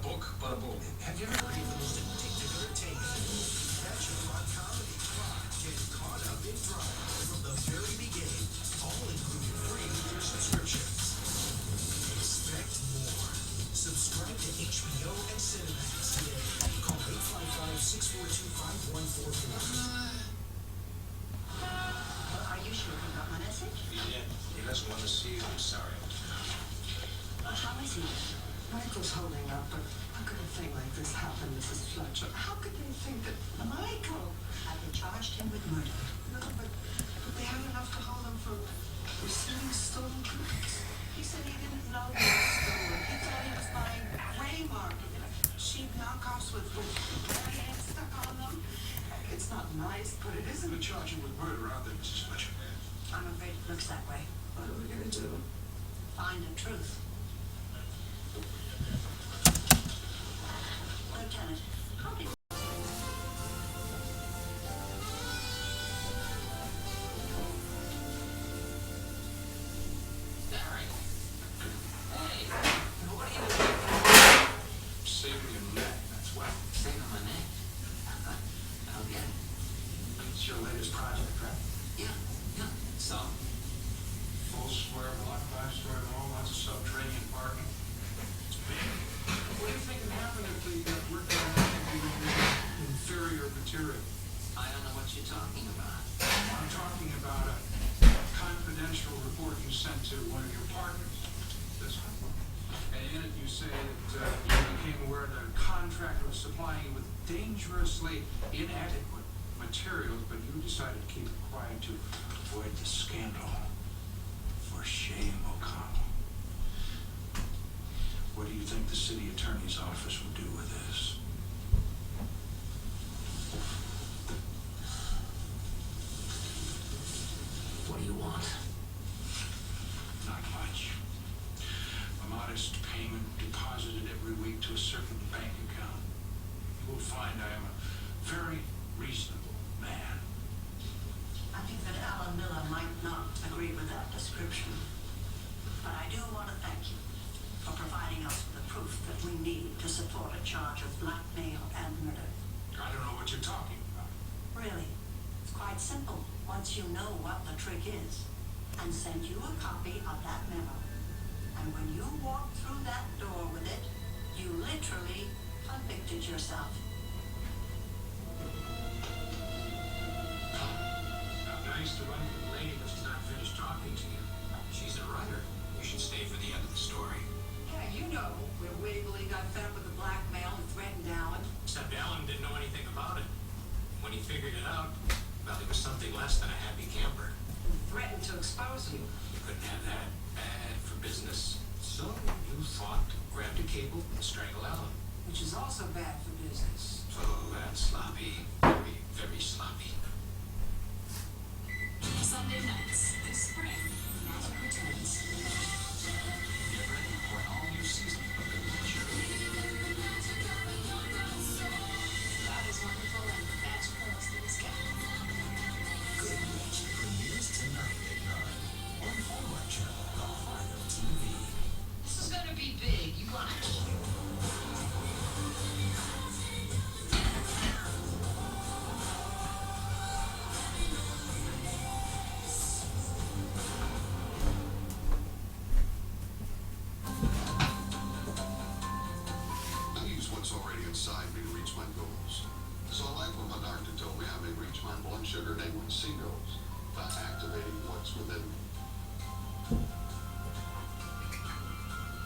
book, but a boom. Have you ever heard of the most addictive entertainment? Bachelor comedy. Get caught up in drama from the very beginning, all included free with your subscriptions. Expect more. Subscribe to HBO and Cinemax today. Call 855-642-5144. Are you sure he got my message? He did. He doesn't want to see you. I'm sorry. How is he? Michael's holding up, but how could a thing like this happen, Mrs. Fletcher? How could they think that Michael? Have they charged him with murder? No, but they had enough to hold him for receiving stolen goods. He said he didn't know they were stolen. He thought he was buying gray market, cheap knockoffs with brand stuck on them. It's not nice, but it isn't. We're charging with murder out there, Mrs. Fletcher. I'm afraid it looks that way. What are we going to do? Find the truth. Lieutenant, how did... Barry. Hey. What are you doing? Saving your neck, that's why. Saving my neck? Okay. It's your latest project, right? Yeah. So? Full square block, 5-story mall, lots of subterranean parking. It's big. What do you think would happen if we got worked on inferior material? I don't know what you're talking about. I'm talking about a confidential report you sent to one of your partners. This one. And in it you say that you became aware that a contractor was supplying you with dangerously inadequate materials, but you decided to keep it quiet to avoid the scandal. For shame, O'Connell. What do you think the city attorney's office would do with this? What do you want? Not much. A modest payment deposited every week to a certain bank account. You will find I am a very reasonable man. I think that Alan Miller might not agree with that description. But I do want to thank you for providing us with the proof that we need to support a charge of blackmail and murder. I don't know what you're talking about. Really, it's quite simple once you know what the trick is, and send you a copy of that memo. And when you walk through that door with it, you literally convicted yourself. Not nice to run to the lady when she's not finished talking to you. She's a writer. You should stay for the end of the story. Yeah, you know where Waverly got fed up with the blackmail and threatened Alan. Except Alan didn't know anything about it. When he figured it out, well, he was something less than a happy camper. Threatened to expose you. You couldn't have that. Bad for business. So you thought, grabbed a cable, and strangled Alan. Which is also bad for business. Oh, that's sloppy. Very, very sloppy. Sunday nights this spring, Magic returns. Get ready for an all-new season of The Witcher. God is wonderful and magical as things get. Good Magic premieres tonight at 9 on Hallmark Channel, the heart of TV. This is gonna be big. You watch. I use what's already inside me to reach my goals. So I like what my doctor told me I may reach my blood sugar and A1C goals by activating what's within me.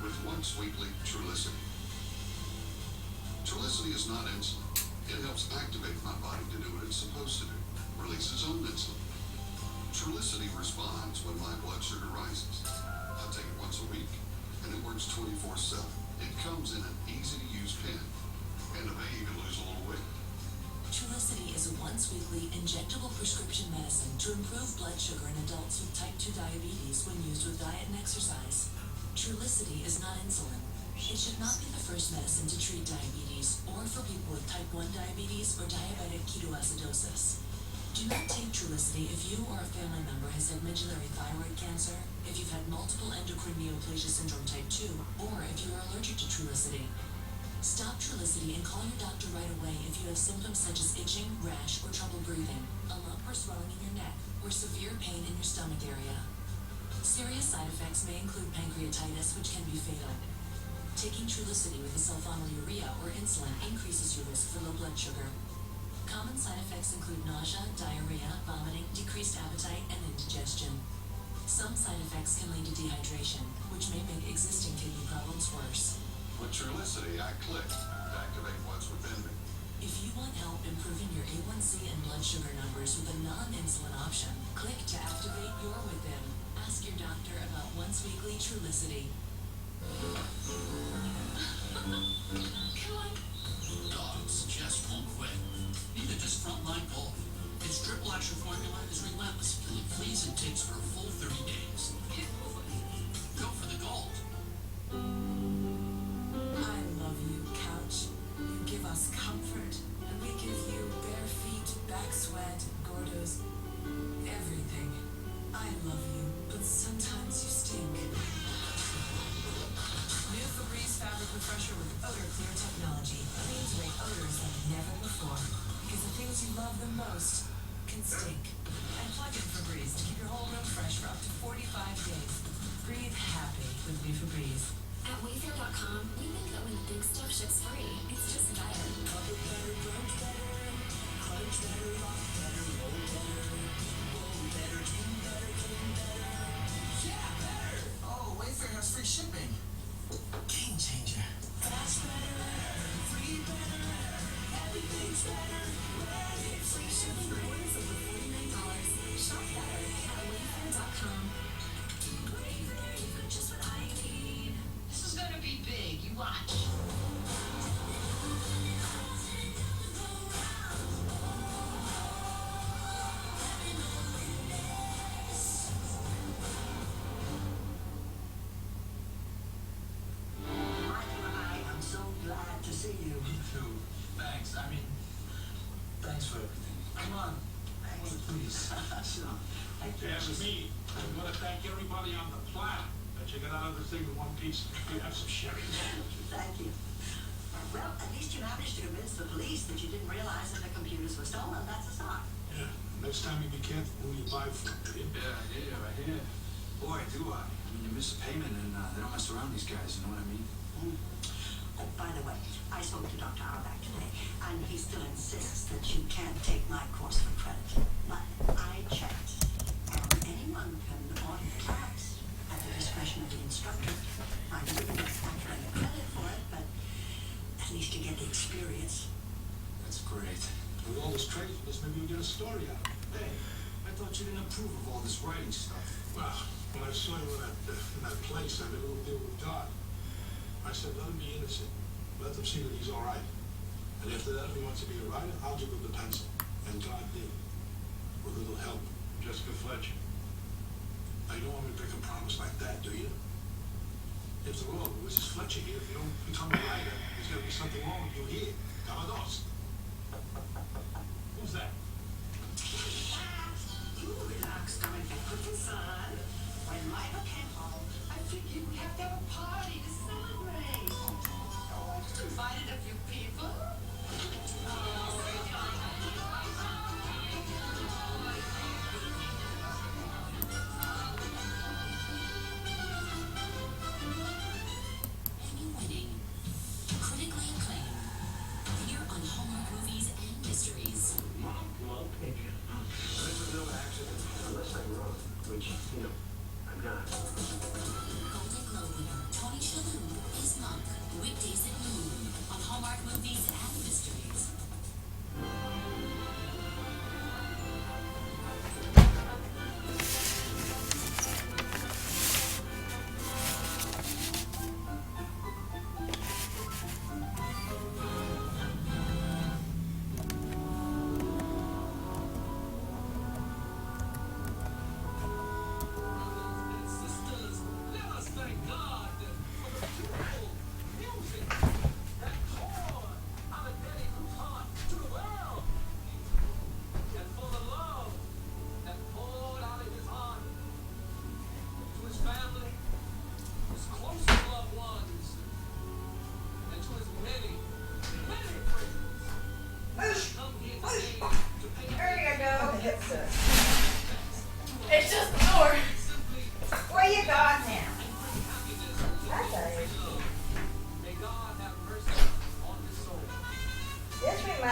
With once weekly Trulicity. Trulicity is not insulin. It helps activate my body to do what it's supposed to do. Release its own insulin. Trulicity responds when my blood sugar rises. I take it once a week, and it works 24/7. It comes in an easy-to-use pen, and I may even lose a little weight. Trulicity is a once-weekly injectable prescription medicine to improve blood sugar in adults with type 2 diabetes when used with diet and exercise. Trulicity is not insulin. It should not be the first medicine to treat diabetes or for people with type 1 diabetes or diabetic ketoacidosis. Do not take Trulicity if you or a family member has had medullary thyroid cancer, if you've had multiple endocrine neoplasia syndrome type 2, or if you are allergic to Trulicity. Stop Trulicity and call your doctor right away if you have symptoms such as itching, rash, or trouble breathing, a lump or swelling in your neck, or severe pain in your stomach area. Serious side effects may include pancreatitis, which can be fatal. Taking Trulicity with a sulfonylurea or insulin increases your risk for low blood sugar. Common side effects include nausea, diarrhea, vomiting, decreased appetite, and indigestion. Some side effects can lead to dehydration, which may make existing kidney problems worse. With Trulicity, I click to activate what's within me. If you want help improving your A1C and blood sugar numbers with a non-insulin option, click to activate your within. Ask your doctor about once-weekly Trulicity. Come on. Dogs just won't quit. Neither does Frontline Gold. Its triple action formula is relentless, killing fleas and ticks for a full 30 days. Go for the gold. I love you, couch. You give us comfort, and we give you bare feet, back sweat, gordos, everything. I love you, but sometimes you stink. New Febreze Fabric Refresher with Odor Clear technology cleans away odors like never before. Because the things you love the most can stink. And plug in Febreze to keep your whole room fresh for up to 45 days. Breathe happy with New Febreze. At Wayfair.com, we think that when the big stuff ships free, it's just better. Yeah, better. Oh, Wayfair has free shipping. Game changer. Fast better, free better, everything's better. Free shipping orders over $49. Shop better at Wayfair.com. Wayfair, just what I need. This is gonna be big, you watch. Michael and I am so glad to see you. Me too. Thanks. I mean, thanks for everything. Come on. Thanks. Please. Sure. Thank you. Yes, me. I want to thank everybody on the planet that you got out of the thing in one piece. You have some sherry. Thank you. Well, at least you managed to convince the police that you didn't realize that the computers were stolen. That's a start. Yeah. Next time you be careful who you buy from, will you? Yeah, right here. Boy, do I. I mean, you miss a payment and they don't mess around, these guys, you know what I mean? Oh, by the way, I spoke to Dr. Auerbach today, and he still insists that you can't take my course for credit. But I checked, and anyone can order the class at the discretion of the instructor. I didn't get academic credit for it, but at least you get the experience. That's great. With all this craziness, maybe you'll get a story out of it. Hey, I thought you didn't approve of all this writing stuff. Well, when I saw you in that place, I made a little deal with God. I said, let him be innocent. Let them see that he's all right. And after that, if he wants to be a writer, I'll give him the pencil. And God did. With a little help. Jessica Fletcher. Now, you don't want me to break a promise like that, do you? After all, Mrs. Fletcher here, if you don't become a writer, there's going to be something wrong with you here. Calados. Who's that? You relax, darling, put this on. When Michael came home, I figured we'd have to have a party to celebrate. Oh, I just invited a few people. Emmy-winning, critically acclaimed, here on Hallmark Movies and Mysteries. There's no accident unless I'm wrong, which, I'm not. Golden Globe winner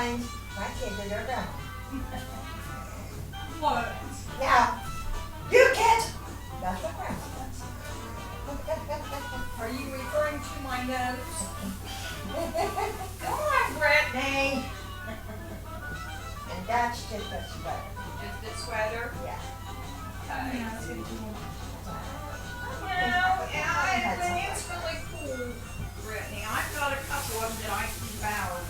reminds my kids of their grandma. What? Yeah. You kids! That's what grandma does. Are you referring to my nose? Come on, Brittany. And that's just a sweater. Just the sweater? Yeah. Okay. Yeah, it's gonna be No, yeah, it's really cool, Brittany. I've got a couple of them that I keep out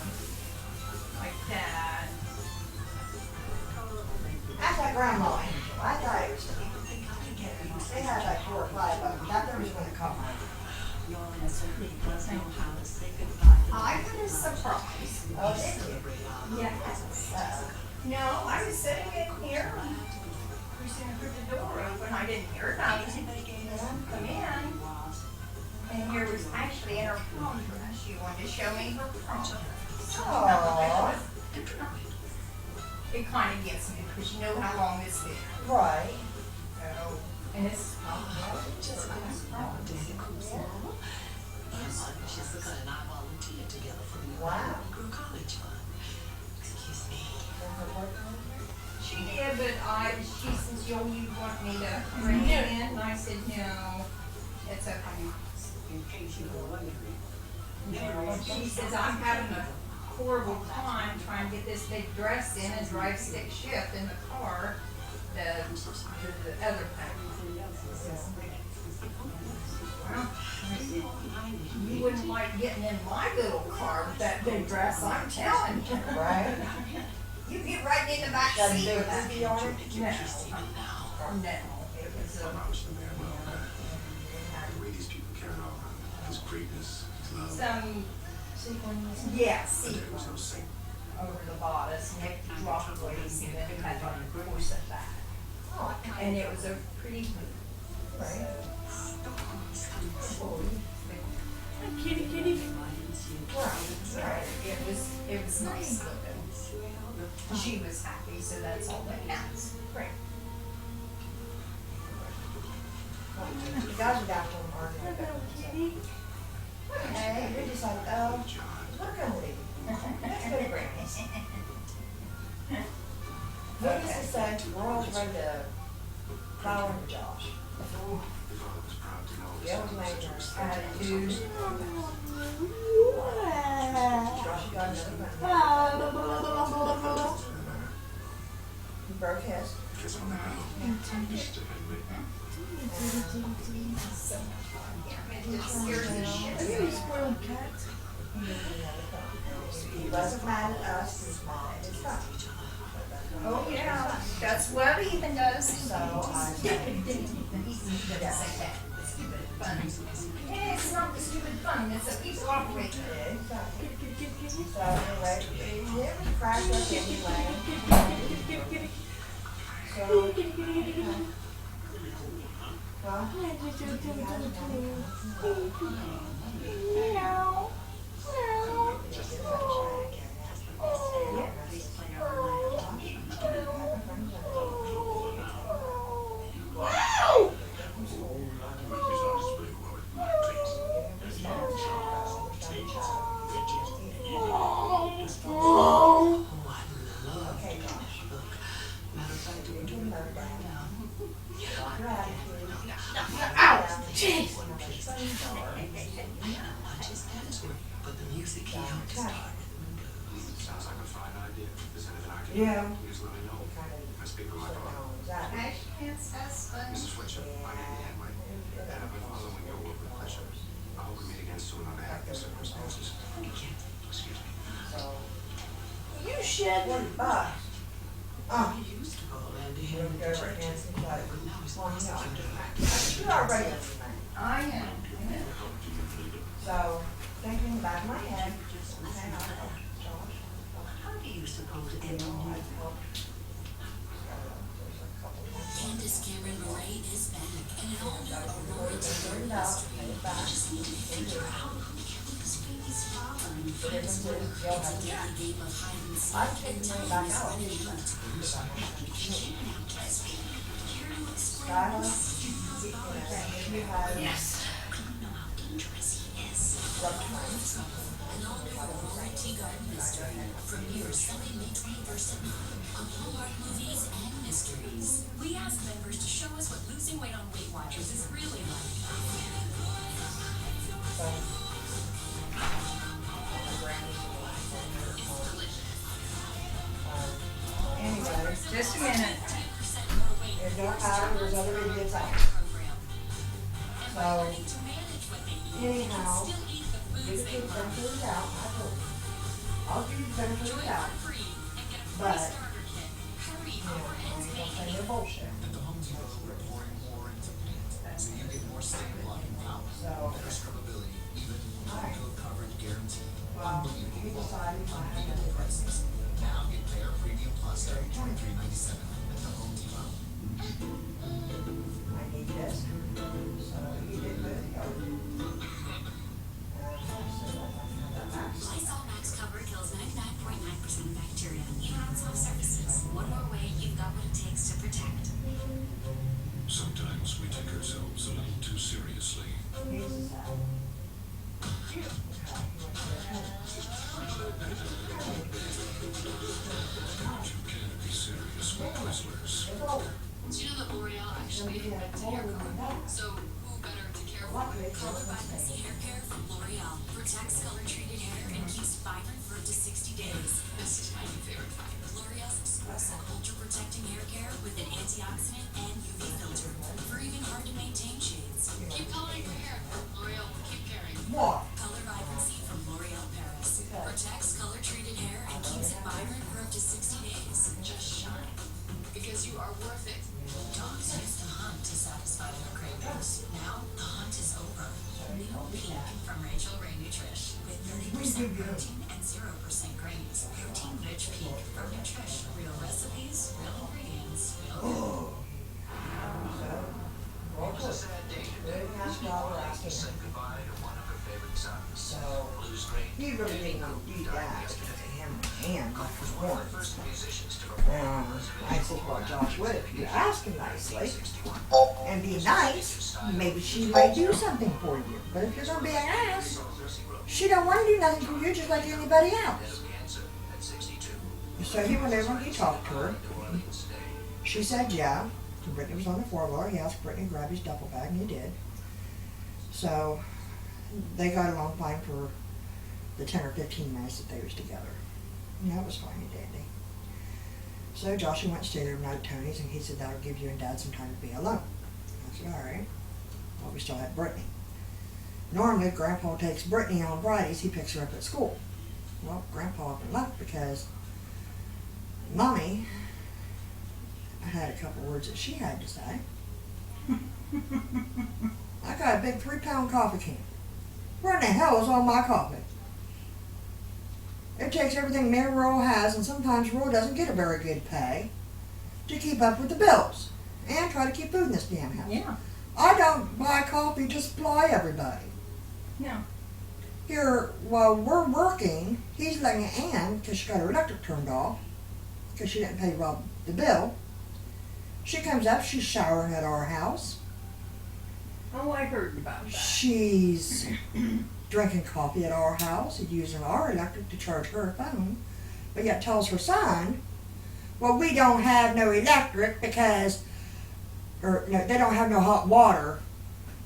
like that. That's like grandma angel. I thought it was. They had like 4 or 5 of them. That there was one that caught my eye. I was surprised. Oh, did you? Yes. No, I was sitting in here. Christina put the door open. I didn't hear nothing. Come in. And here was actually in her prom dress. She wanted to show me her prom dress. Aww. It kind of gets me because you know how long it's been. Right. So, and it's Jessica and I volunteered together for the Wow. Negro College Fund. Excuse me. She did, but she says, you want me to bring it in? And I said, no, it's okay. In case you were wondering. She says, I'm having a horrible time trying to get this big dress in and drive stick shift in the car, the other thing. Well, you wouldn't like getting in my little car with that big dress, I'm telling you. Right. You get right in the back Doesn't seat do with a that. movie on it? No, no, it was The way these people carry on, his greatness, his love. some, yeah, sequins over the bodice, and they dropped waist and then cut on the corset back. Oh, And it was a pretty move. right. Kitty, kitty. Right, it was nice looking. She was happy, so that's all that counts. Right. The guys are down from arguing about it. Hey, you're just like, oh, we're gonna leave. Let's go to breakfast. Needless to say, we're all ready to plow into Josh. Yeah, it was major. Attitude. Josh got another one. He broke his. Kiss on the mouth. Just to admit. It just scares the shit out of me. He wasn't mad at us, he was mad at his son. Oh, yeah, that's what Ethan does. So I Ethan doesn't say that. It's stupid fun. Yeah, it's not the stupid fun, it's a people operate. Exactly. So anyway, it was cracked up anyway. So. Well. Okay, Josh. Matter of fact, we're doing it right now. Jeez. Not just tennis work, but the music he helped start. Sounds like a fine idea. If there's anything I can do, Yeah. just let me know. I speak with my daughter. Ashman's husband. Mrs. Fletcher, my name is Henry, and I've been following your work with pleasure. I hope we meet again soon under happier circumstances. Excuse me. You should. Bye. Oh. We used to call Andy You Henry go the right church, against each other. but now he's Well, such a no. dramatic. You already know me, man. I know. So, thinking back in my head, hang on, Josh. How do you suppose anyone knew? Candace Cameron Bure is back, and an all-new Aurora Together mystery. You just need to figure out who killed the Sweetie's father and friends were. It's a deadly game of hide and seek, and time is running out. Kidnapped lesbian. Care to explain this? Yes. You know how dangerous he is. An all-new Aurora Tea Garden mystery premieres Sunday, May 21st at 9 on Hallmark Movies and Mysteries. We ask members to show us what losing weight on Weight Watchers is really like. So, anyway, Just a minute. there's no powder, there's other idiots out. So, anyhow, give the kids benefit of the doubt. I told you. I'll give you the benefit of the doubt. But, you know, I ain't gonna say no bullshit. At the Home Depot, we're pouring more into paint, so you get more stabilizing power, So, better scrubbability, even Alright. coat coverage guarantee. well, he decided I had to Unbeatable do this. prices. Now get Bear Premium Plus starting $23.97 at the Home Depot. I need this. So, you did move the other. Lysol Max Cover kills 99.9% of bacteria, even on soft surfaces. One more way you've got what it takes to protect. Sometimes we take ourselves a little too seriously. Here's the side. You can't be serious with Twizzlers. Do you know that L'Oreal actually invents hair color? So who better to care for? Color Vibrancy Hair Care from L'Oreal protects color-treated hair and keeps vibrant for up to 60 days. This is my new favorite kind. L'Oreal's exclusive ultra-protecting hair care with an antioxidant and UV filter for even hard-to-maintain shades. Keep coloring your hair. L'Oreal, keep caring. What? Color Vibrancy from L'Oreal Paris protects color-treated hair and keeps it vibrant for up to 60 days. Just shine. Because you are worth it. Dogs used to hunt to satisfy their cravings. Now, the hunt is over. New Pink from Rachel Ray Nutrish with 30% protein and 0% grains. Protein-rich Pink from Nutrish. Real recipes, real ingredients, real food. It was a sad day today. As people said goodbye to one of her favorite sons. So, Blues great he really didn't want to do that because of him and Mike was one of born. the first musicians to perform. I said, well, Josh, what if you ask him nicely and be nice, maybe she might do something for you. But if you're going to be an ass, she don't want to do nothing for you just like anybody else. So he went over and he talked to her. She said, yeah. Brittany was on the floor. He asked Brittany to grab his duffel bag, and he did. So they got along fine for the 10 or 15 minutes that they was together. And that was fine and dandy. So Joshua went to stay there overnight at Tony's, and he said, that'll give you and Dad some time to be alone. I said, all right. Well, we still had Brittany. Normally, Grandpa takes Brittany on Fridays. He picks her up at school. Well, Grandpa up and left because Mommy had a couple words that she had to say. I got a big 3-pound coffee can. Where in the hell is all my coffee? It takes everything me and Roy has, and sometimes Roy doesn't get a very good pay to keep up with the bills and try to keep food in this damn house. Yeah. I don't buy coffee to supply everybody. No. Here, while we're working, he's letting Ann, because she got her electric turned off, because she didn't pay Rob the bill. She comes up, she's showering at our house. Oh, I heard about that. She's drinking coffee at our house and using our electric to charge her phone, but yet tells her son, well, we don't have no electric because, or no, they don't have no hot water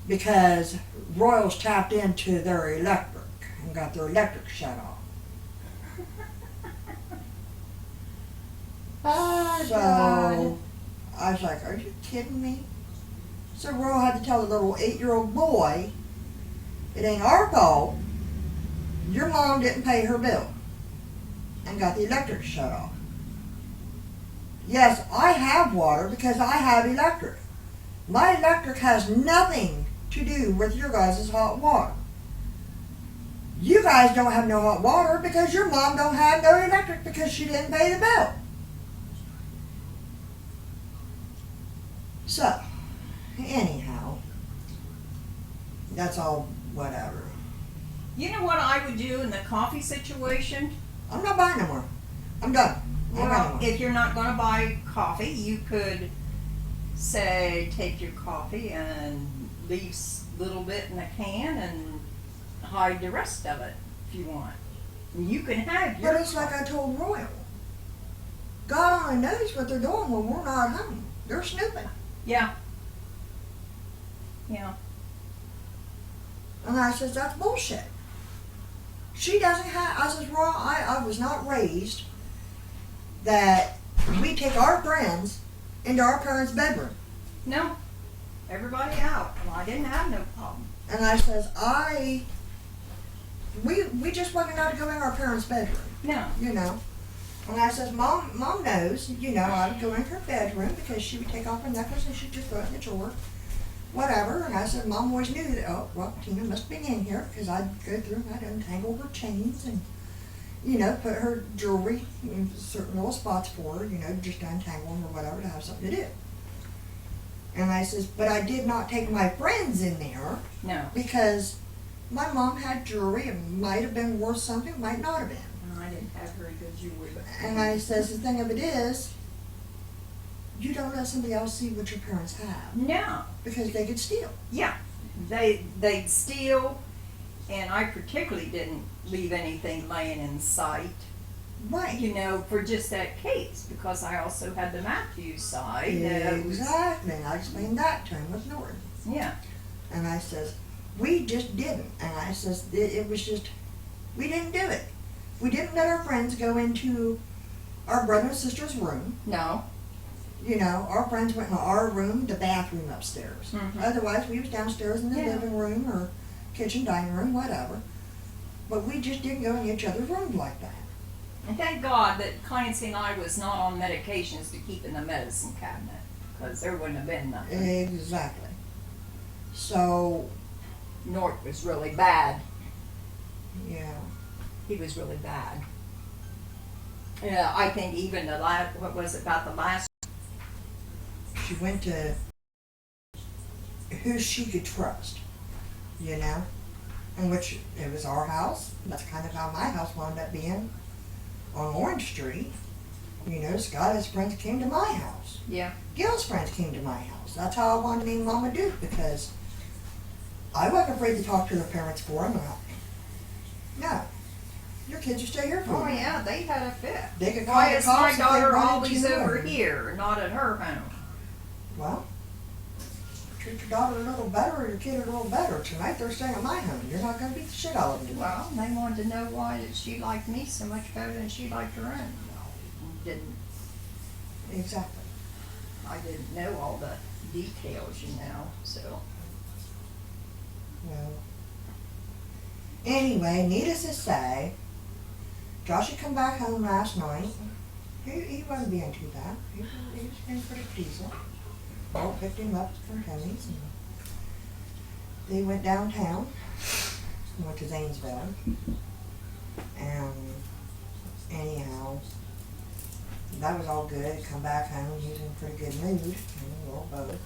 because Royals tapped into their electric and got their electric shut off. Oh, So God. I was like, are you kidding me? So Royal had to tell the little 8-year-old boy, it ain't our fault. Your mom didn't pay her bill and got the electric shut off. Yes, I have water because I have electric. My electric has nothing to do with your guys' hot water. You guys don't have no hot water because your mom don't have no electric because she didn't pay the bill. So, anyhow, that's all whatever. You know what I would do in the coffee situation? I'm not buying no more. I'm done. I don't buy no Well, more. if you're not going to buy coffee, you could say take your coffee and leave a little bit in a can and hide the rest of it if you want. You can have your But it's like I told Royal. God only knows what they're doing when we're not home. They're snooping. Yeah. Yeah. And I says, that's bullshit. She doesn't have, I says, well, I was not raised that we take our friends into our parents' bedroom. No. Everybody out. Well, I didn't have no problem. And I says, we just wasn't allowed to go in our parents' bedroom, No. you know. And I says, Mom knows, you know, I would go in her bedroom because she would take off her necklace and she'd just throw it in the drawer. Whatever. And I said, Mom always knew that, oh, well, Tina must have been in here because I'd go through and I'd untangle her chains and, you know, put her jewelry in certain little spots for her, you know, just to untangle them or whatever to have something to do. And I says, but I did not take my friends in there. No. Because my mom had jewelry. It might have been worth something, might not have been. I didn't have very good jewelry. But And I says, the thing of it is, you don't let somebody else see what your parents have. no. Because they could steal. Yeah. They'd steal, and I particularly didn't leave anything laying in sight. Right. You know, for just that case, because I also had the Matthews side. that was- Exactly. And I explained that to him with Norton. Yeah. And I says, we just didn't. And I says, it was just, we didn't do it. We didn't let our friends go into our brother and sister's room. No. You know, our friends went in our room, the bathroom upstairs. Mhm. Otherwise, we was downstairs in the Yeah. living room or kitchen, dining room, whatever. But we just didn't go in each other's rooms like that. And thank God that Clancy and I was not on medications to keep in the medicine cabinet, because there wouldn't have been nothing. Exactly. So, Nort was really bad. yeah. He was really bad. Yeah, I think even the last, what was it, about the last? She went to who she could trust, you know? And which, it was our house. That's kind of how my house wound up being on Orange Street. You know, Scott, his friends came to my house. Yeah. Gil's friends came to my house. That's how I wanted to name Mama Duke, because I wasn't afraid to talk to their parents for them. No. Your kids are still here for Oh you. yeah, they had a fit. They could call Why the is cops my if they daughter wanted always to, over or- here, not at her home? Well, treat your daughter a little better or your kid a little better. Tonight they're staying at my home. You're not going to beat the shit out of them. Well, they wanted to know why that she liked me so much better than she liked her own. Didn't Exactly. I didn't know all the details, you know, so. Well, anyway, needless to say, Josh had come back home last night. He wasn't being too bad. He was being pretty decent. All picked him up from Tony's. And they went downtown, went to Zanesville. And anyhow, that was all good. Come back home, he was in a pretty good mood. And we were both.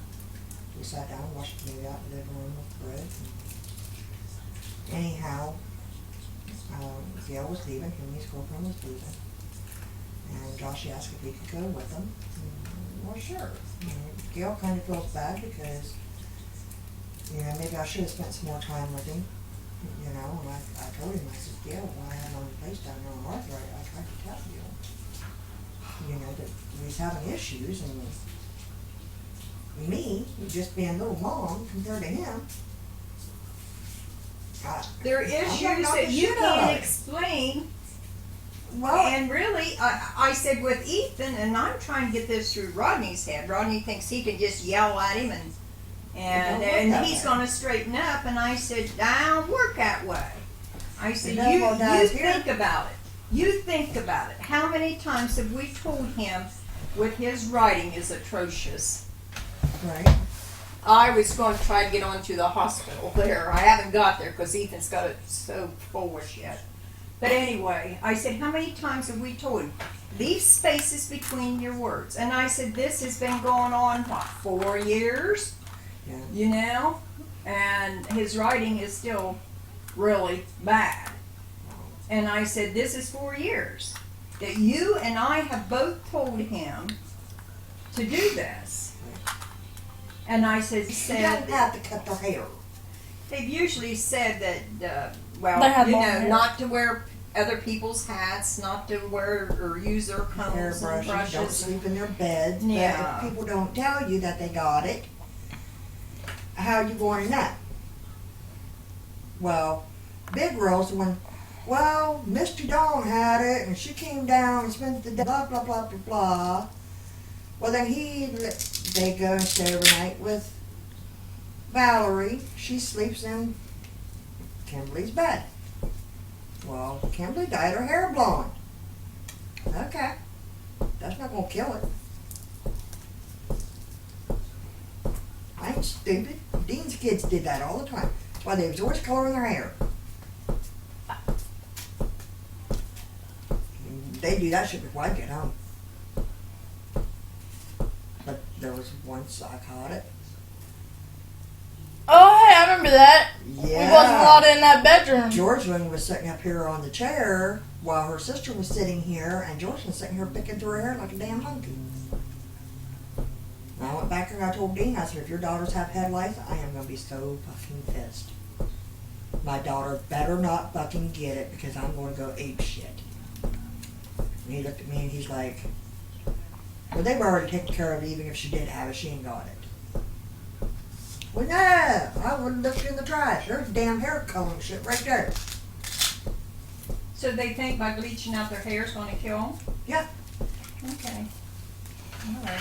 We sat down and watched the movie out in the living room with bread. Anyhow, Gail was leaving, him and his girlfriend was leaving. And Josh asked if he could go with them. And, well, sure. And Gail kind of feels bad because, you know, maybe I should have spent some more time with him. You know, and I told him, I said, Gail, when I had my place down there on Arthur, I tried to tell you know, that he was having issues, and me, just being a little mom compared to him, There are I'm issues not that the you shit out of can't it. explain. Well, And really, I said with Ethan, and I'm trying to get this through Rodney's head. Rodney thinks he can just yell at him and It don't work that he's way. going to straighten up. And I said, I don't work that way. I said, doesn't you work down here." think about it. You think about it. How many times have we told him with his writing is atrocious? right. I was going to try to get on to the hospital there. I haven't got there because Ethan's got it so foolish yet. But anyway, I said, how many times have we told him, leave spaces between your words? And I said, this has been going on, what, 4 years? Yeah. You know? And his writing is still really bad. And I said, this is 4 years that you and I have both told him to do this. And I said, You don't have to cut their hair. they've usually said that, well, They have you long know, hair. not to wear other people's hats, not to wear or use their combs and Hairbrushes, don't brushes. sleep in their beds. Yeah. But if people don't tell you that they got it, how you going to know? Well, big girl's the one, well, Mr. Dawn had it, and she came down and spent the day, blah, blah, blah, blah, blah. Well, then they go and stay overnight with Valerie. She sleeps in Kimberly's bed. Well, Kimberly dyed her hair blonde. Okay. That's not gonna kill it. I ain't stupid. Dean's kids did that all the time. That's why they was always coloring their hair. They do that shit before I get home. But there was once I caught it. Oh, hey, I remember that. Yeah. We wasn't allowed in that bedroom. Georgian was sitting up here on the chair while her sister was sitting here, and Georgian was sitting here picking through her hair like a damn monkey. And I went back and I told Dean, I said, if your daughters have head lice, I am going to be so fucking pissed. My daughter better not fucking get it because I'm going to go ape shit. And he looked at me and he's like, well, they were already taken care of. Even if she did have it, she ain't got it. Well, no, I would have looked in the trash. There's damn hair coloring shit right there. So they think by bleaching out their hair is going to kill them? Yeah. Okay. All right.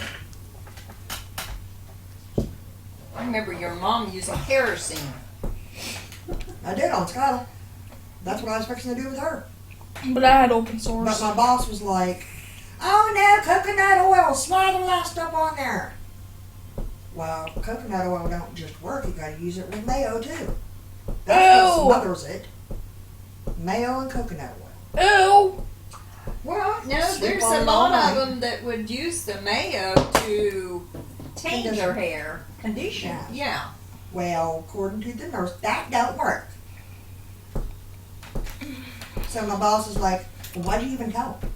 I remember your mom using kerosene. I did on Skylar. That's what I was fixing to do with her. But I had open But source. my boss was like, oh no, coconut oil, slide all that stuff on there. Well, coconut oil don't just work, you gotta use it with mayo too. That's Ew. what smothers it. Mayo and coconut oil. Ew. Well, no, Sleep there's on a it all lot of night. them that would use the mayo to tame Condition. their hair. Condition. Yeah. Yeah. Well, according to the nurse, that don't work. So my boss is like, well, why'd you even tell him?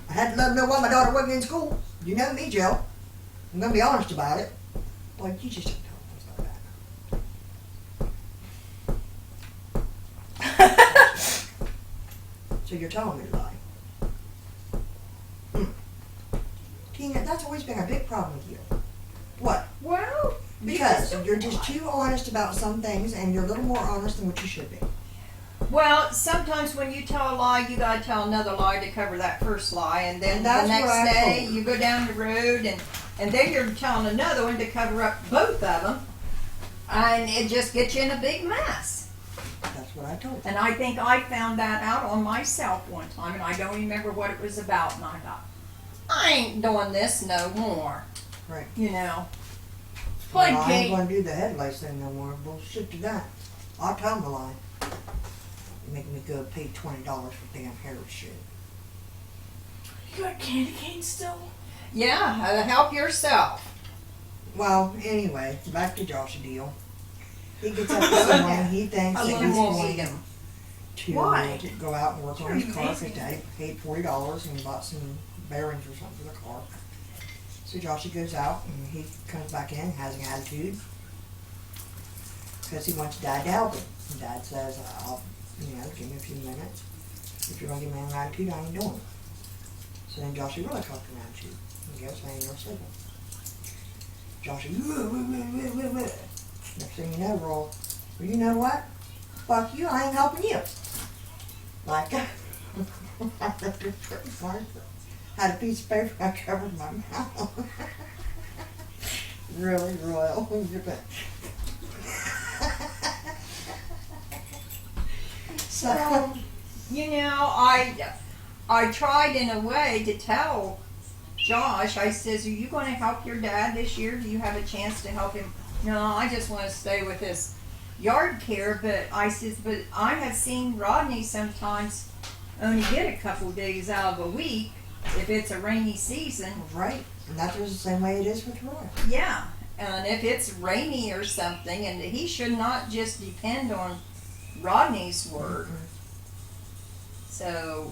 I had to let him know why my daughter wasn't in school. You know me, Jill. I'm gonna be honest about it. Well, you just don't tell him things like that. So you're telling me to lie. Tina, that's always been a big problem with you. What? Well, Because you're just too honest about some things and you're a little more honest than what you should be. well, sometimes when you tell a lie, you gotta tell another lie to cover that first lie, and then And the that's what next I day told her. you go down the road, and then you're telling another one to cover up both of them, and it just gets you in a big mess. That's what I told her. And I think I found that out on myself one time, and I don't remember what it was about, and I thought, I ain't doing this no more. Right. You know. Like Well, I ain't Kate. gonna do the headlights thing no more. Bullshit to that. I'll tell them a lie. Making me go pay $20 for damn hair shit. You got candy cane still? Yeah, help yourself. Well, anyway, back to Josh's deal. He gets up this morning, he thinks I that love he's won't going eat 'em. to Why? go out and work on his car because amazing. Daddy paid $40 and bought some bearings or something for the car. So Joshy goes out and he comes back in, has an attitude because he wants Dad to help him. And Dad says, I'll, give me a few minutes. If you're going to give me an attitude, I ain't doing it. So then Joshy really cocked an attitude. He goes laying there sleeping. Joshy, next thing you know, roll. Well, you know what? Fuck you, I ain't helping you. Like, I had a piece of paper, I covered my mouth. Really, Royal. So, You know, I tried in a way to tell Josh, I says, are you going to help your dad this year? Do you have a chance to help him? No, I just want to stay with his yard care, but I says, but I have seen Rodney sometimes only get a couple days out of a week if it's a rainy season. right. And that's the same way it is with Roy. Yeah, and if it's rainy or something, and he should not just depend on Rodney's word. So,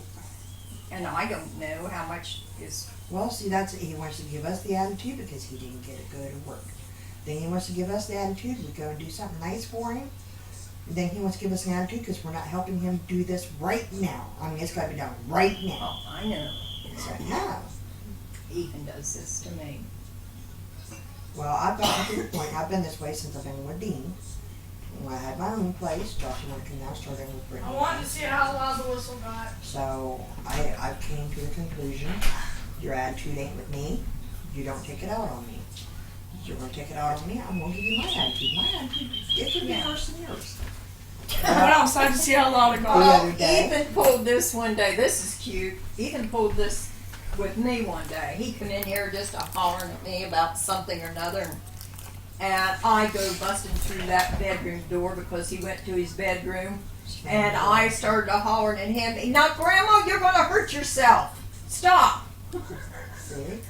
and I don't know how much is. Well, see, he wants to give us the attitude because he didn't get it good at work. Then he wants to give us the attitude, we go and do something nice for him. then he wants to give us an attitude because we're not helping him do this right now. I mean, it's got to be done right now. Oh, I know. It's like, no. Ethan does this to me. Well, I've gotten to the point, I've been this way since I've been with Dean. When I had my own place, Joshua wanted to come down, starting with Brittany. I wanted to see how loud the whistle got. So I came to the conclusion, your attitude ain't with me. You don't take it out on me. You're going to take it out on me, I'm going to give you my attitude. My attitude, it could be worse than yours. I went outside to see how loud it got. The Well, other day. Ethan pulled this one day. This is cute. Ethan pulled this with me one day. He come in here just a hollering at me about something or another. And I go busting through that bedroom door because he went to his bedroom. And I started to hollering at him. Now, Grandma, you're going to hurt yourself. Stop. See?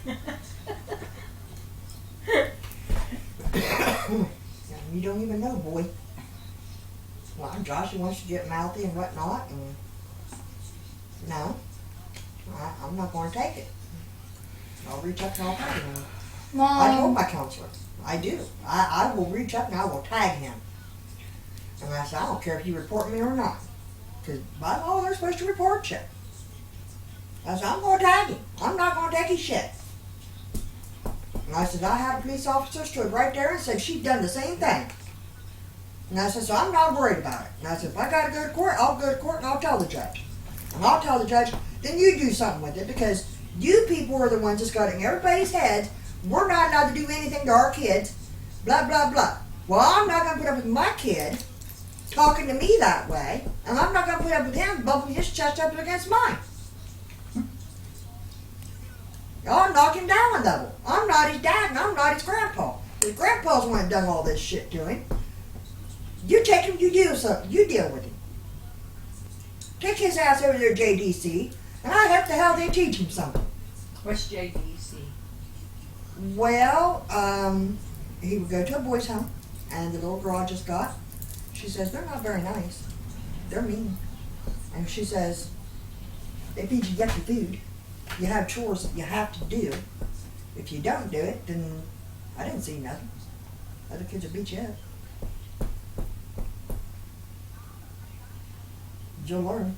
You don't even know, boy. Well, Joshua wants to get mouthy and whatnot, and no, I'm not going to take it. I'll reach up and I'll tag him. I told my counselor, I do. I will reach up and I will tag him. And I said, I don't care if you report me or not, because by law they're supposed to report you. I said, I'm going to tag him. I'm not going to take his shit. And I said, I had a police officer stood right there and said she'd done the same thing. And I said, so I'm not worried about it. And I said, if I got to go to court, I'll go to court and I'll tell the judge. And I'll tell the judge, then you do something with it, because you people are the ones that's got it in everybody's heads. We're not allowed to do anything to our kids, blah, blah, blah. Well, I'm not going to put up with my kid talking to me that way, and I'm not going to put up with him bumping his chest up against mine. Y'all knock him down a level. I'm not his dad and I'm not his grandpa. His grandpa's the one that done all this shit to him. You take him, you deal something. You deal with him. Take his ass over there to JDC, and I hope the hell they teach him something. What's JDC? Well, he would go to a boys' home, and the little girl I just got, she says, they're not very nice. They're mean. And she says, they feed you yucky food. You have chores that you have to do. If you don't do it, then I didn't see nothing. Other kids will beat you up. You'll learn.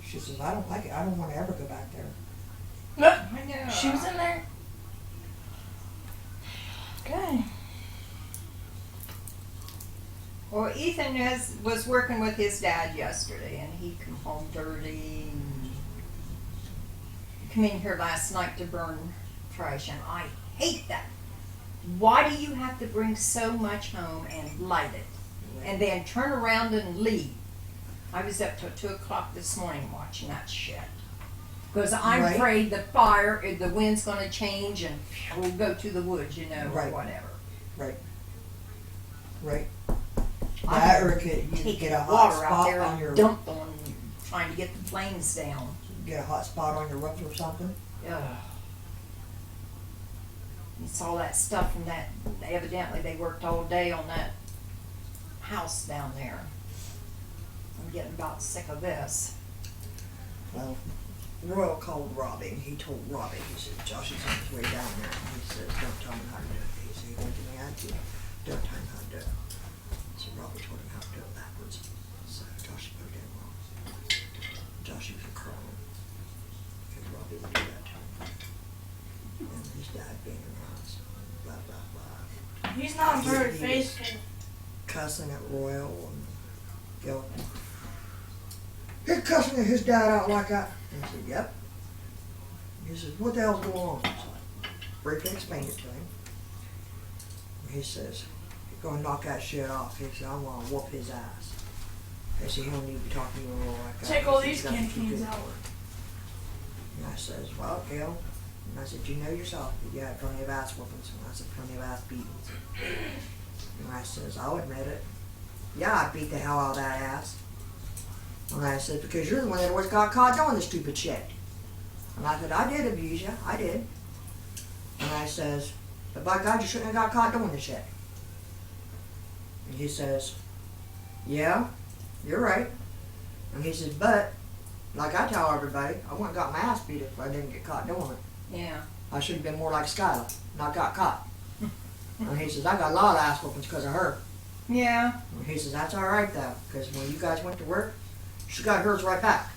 She says, I don't like it. I don't want to ever go back there. I know. She was in there. Okay. Well, Ethan was working with his dad yesterday, and he come home dirty. Come in here last night to burn trash, and I hate that. Why do you have to bring so much home and light it, and then turn around and leave? I was up till 2 o'clock this morning watching that shit. Because I'm Right. afraid the fire, the wind's going to change and we'll go to the woods, you know, Right. or whatever. Right. Right. I That, or could you Take get a hot water out spot there on and your dump on trying to get the flames down. get a hot spot on your roof or something. Ugh. It's all that stuff from that, evidently they worked all day on that house down there. I'm getting about sick of this. Well, Royal called Robbie, and he told Robbie, he said, Josh is on his way down there. He says, don't tell him how to do it. He said, he went to me, I do. Don't tell him how to do it. So Robbie told him how to do it backwards. So Josh put it in wrong. Josh was crying, because Robbie would do that to him. And his dad being in the house, blah, blah, blah. He's not very He was faithful. cussing at Royal and yelling. He's cussing at his dad out like that. And I said, yep. He says, what the hell's going on? So I briefly explained it to him. And he says, you're going to knock that shit off. He said, I'm going to whoop his ass. I said, he don't need to be talking to me like that. Take all I said, these "That's candy too canes good out." for it." And I says, well, Gail. And I said, you know yourself that you had plenty of ass whoopings. And I said, plenty of ass beatings. And I says, I'll admit it. Yeah, I beat the hell out of that ass. And I said, because you're the one that always got caught doing this stupid shit. And I said, I did abuse you. I did. And I says, but by God, you shouldn't have got caught doing this shit. And he says, yeah, you're right. And he says, but, like I tell everybody, I wouldn't got my ass beat if I didn't get caught doing it. Yeah. I should have been more like Skylar, not got caught. And he says, I got a lot of ass whoopings because of her. Yeah. He says, that's all right though, because when you guys went to work, she got hers right back.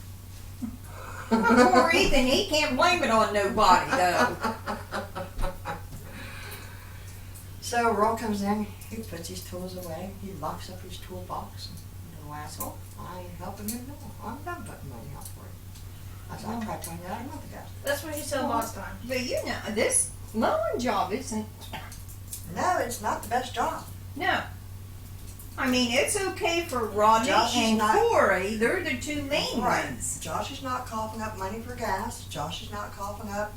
Poor Ethan, he can't blame it on nobody though. So Roll comes in, he puts his tools away, he locks up his toolbox, and no asshole, I ain't helping him no more. I'm done putting money out for him. That's what I tried telling you that a month ago. That's what he said last time. But you know, this mowing job isn't. No, it's not the best job. No. I mean, it's okay for Rodney Josh is and not- Corey. They're the two main Right. ones. Josh is not coughing up money for gas. Josh is not coughing up,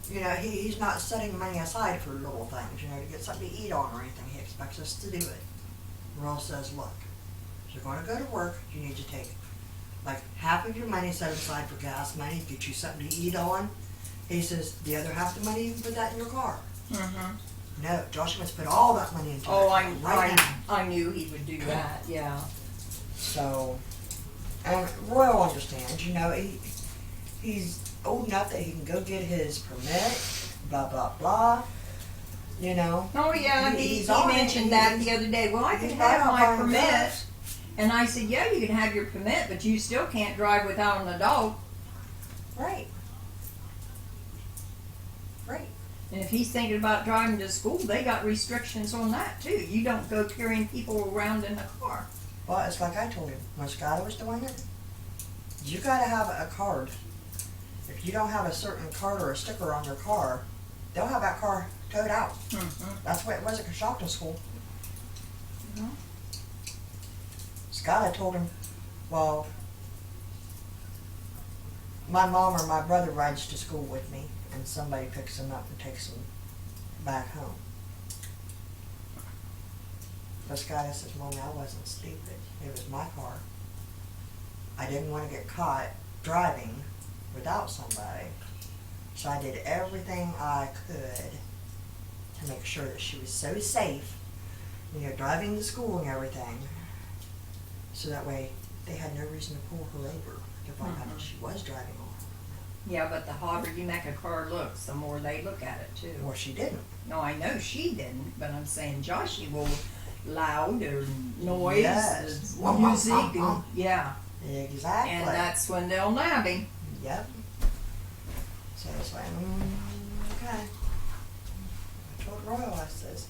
you know, he's not setting money aside for little things, you know, to get something to eat on or anything. He expects us to do it. Roll says, look, if you're going to go to work, you need to take like half of your money set aside for gas money, get you something to eat on. He says, the other half of the money, you can put that in your car. Mm-hmm. No, Josh wants to put all that money into Oh, it right now. I knew he would do that. Yeah. So, and Royal understands, you know, he's old enough that he can go get his permit, blah, blah, blah, you know. Oh yeah, he mentioned that the other day. Well, I can he's have not my buying permit. cars. And I said, yeah, you can have your permit, but you still can't drive without an adult. Right. Right. And if he's thinking about driving to school, they got restrictions on that too. You don't go carrying people around in a car. Well, it's like I told him when Skylar was doing it. You gotta have a card. If you don't have a certain card or a sticker on your car, they'll have that car towed out. Mm-hmm. That's the way it was at Coshocton School. Mhm. Skylar told him, well, my mom or my brother rides to school with me, and somebody picks him up and takes him back home. But Skylar says, Mommy, I wasn't stupid. It was my car. I didn't want to get caught driving without somebody, so I did everything I could to make sure that she was so safe, you know, driving to school and everything, so that way they had no reason to pull her over to find out that she was driving on. Yeah, but the harder you make a car look, the more they look at it too. Well, she didn't. No, I know she didn't, but I'm saying Joshy will loud or noise, Yes. music, and yeah, Exactly. and that's when they'll nab him. Yep. So it's like, okay. I told Royal, I says,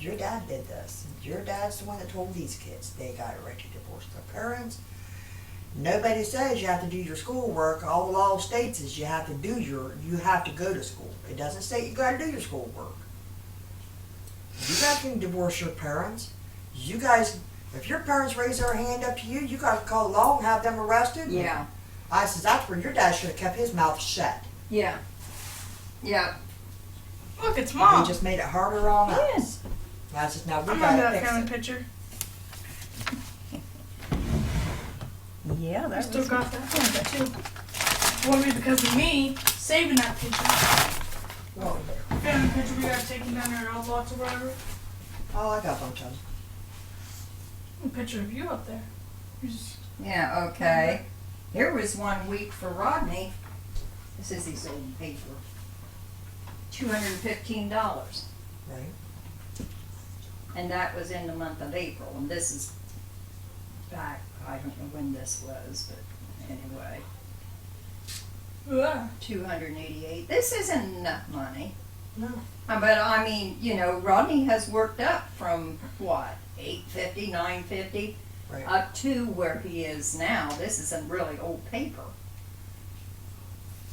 your dad did this. Your dad's the one that told these kids they got a right to divorce their parents. Nobody says you have to do your schoolwork. All the law states is you have to go to school. It doesn't state you gotta do your schoolwork. You guys can divorce your parents. You guys, if your parents raise their hand up to you, you guys call the law and have them arrested. Yeah, I says, that's where your dad should have kept his mouth shut. yeah, yeah. Look, it's Mom. He just made it harder on us. Yes. I says, now we I'm under gotta that fix family it. picture. Yeah, I that's still got that. I got two. One be because of me saving that picture. Well, Family picture we got taken down there in Outlaws or whatever. oh, I got a bunch of them. A picture of you up there. You just, Yeah, okay. Here was 1 week for Rodney. This is his old paper. $215. Right. And that was in the month of April. And this is back, I don't know when this was, but anyway. yeah. 288. This isn't enough money. No. But I mean, you know, Rodney has worked up from what, $850, $950, Right. up to where he is now. This is a really old paper.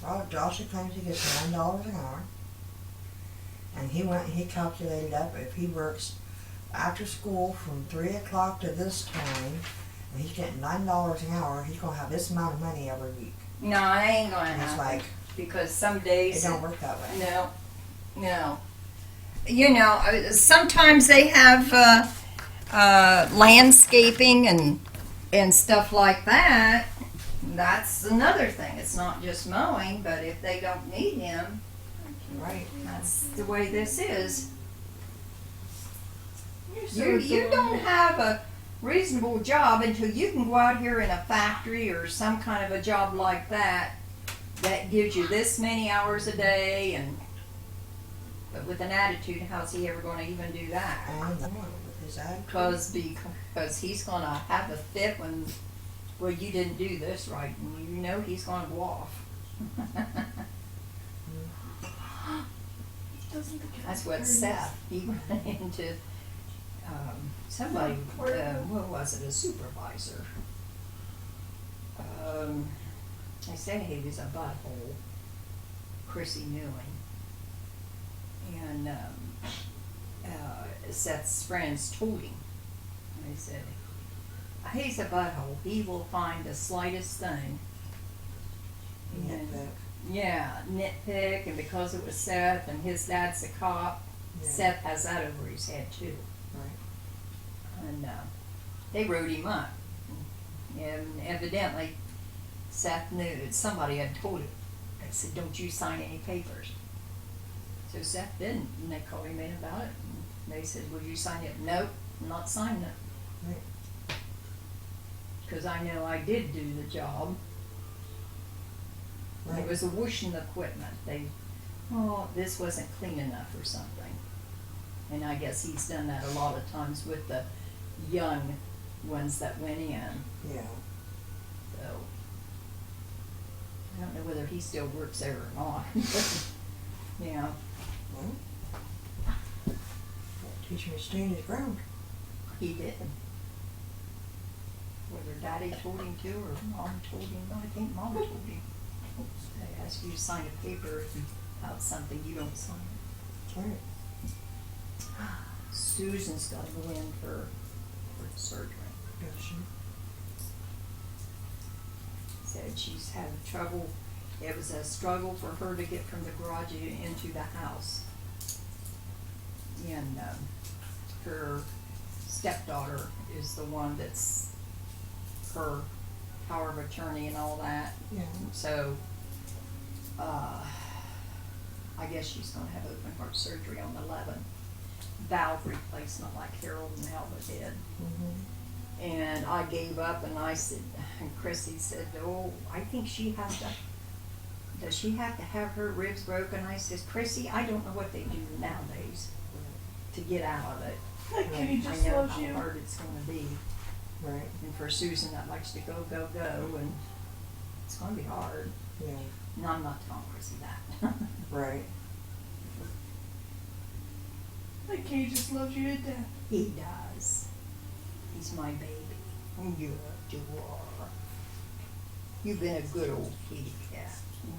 Well, Joshua claims he gets $9 an hour. And he calculated up if he works after school from 3 o'clock to this time, and he's getting $9 an hour, he's gonna have this amount of money every week. No, it ain't gonna And it's happen. like, Because some it days. don't work that way. No, no. You know, sometimes they have landscaping and stuff like that. That's another thing. It's not just mowing, but if they don't need him, Right. that's the way this is. You're so You don't have a reasonable job until you can go out here in a factory or some kind of a job like that that gives you this many hours a day, and but with an attitude, how's he ever going to even do that? And the one with His attitude. Because he's gonna have a fit when, well, you didn't do this right, and you know he's gonna go off. That's what Seth, he ran into, somebody, what was it, a supervisor. They said he was a butthole. Chrissy knew him. And, Seth's friends told him. They said, he's a butthole. He will find the slightest thing. Nitpick. Yeah, nitpick, and because it was Seth and his dad's a cop, Yeah. Seth has that over his head too. Right. And they wrote him up. And evidently, Seth knew, somebody had told him. They said, don't you sign any papers. So Seth didn't, and they called him in about it. And they said, will you sign it? Nope, I'm not signing it. Right. Because I know I did do the job. Right. It was a washing equipment. This wasn't clean enough or something. And I guess he's done that a lot of times with the young ones that went in. Yeah. So, I don't know whether he still works there or not. Yeah. Well, teach him to stand his ground. He did. Whether Daddy told him to or Mom told him, I think Mom told him. They ask you to sign a paper about something, you don't sign it. That's right. Susan's gotta go in for surgery. Does she? Said she's having trouble. It was a struggle for her to get from the garage into the house. And her stepdaughter is the one that's her power of attorney and all that. Yeah. So, I guess she's gonna have open heart surgery on the 11th. Valve replacement like Harold and Alba did. Mm-hmm. And I gave up and I said, and Chrissy said, oh, I think she has to, does she have to have her ribs broken? I says, Chrissy, I don't know what they do nowadays to get out of it. Can you just I know loves how you? hard it's gonna be. Right. And for Susan that likes to go, go, go, and it's gonna be hard. Yeah. No, I'm not telling Chrissy that. Right. Like Kay just loves you to death. He does. He's my baby. You are. You've been a good old kitty cat.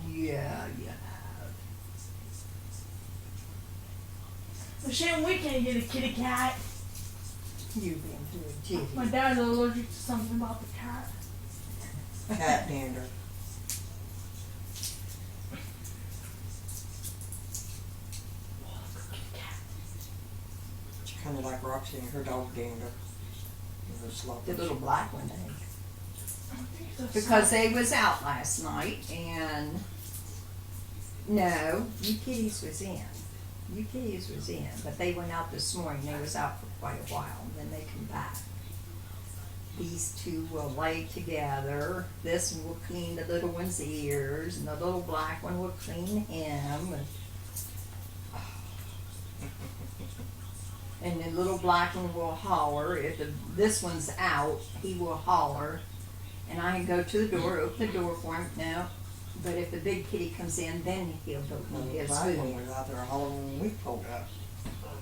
Yeah, you have. It's a shame we can't get a kitty cat. You've been good, too. My dad's allergic to something about the cat. Cat dander. It's kind of like Roxy and her dog dander. The little black one, eh? So Because they was out last night and no, you kitties was in. You kitties was in, but they went out this morning. They was out for quite a while and then they come back. These two will lay together. This one will clean the little one's ears and the little black one will clean him. And the little black one will holler. If this one's out, he will holler. And I can go to the door, open the door for him. No. But if the big kitty comes in, then he'll go and get his Black one food. was out there hollering when we pulled up.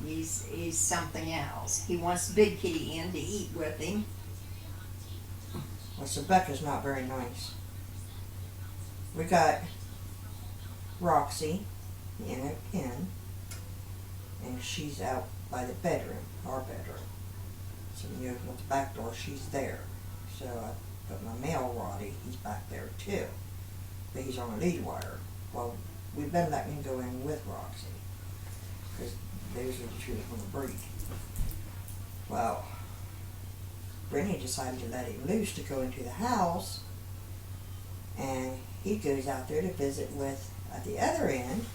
He's something else. He wants the big kitty in to eat with him. Well, Rebecca's not very nice. We got Roxy in, and she's out by the bedroom, our bedroom. So when you open up the back door, she's there. So I put my male Roddy, he's back there too. But he's on a lead wire. Well, we better let him go in with Roxy, because those are the two that want to breed. Well, Brittany decided to let him loose to go into the house, and he goes out there to visit with, at the other end,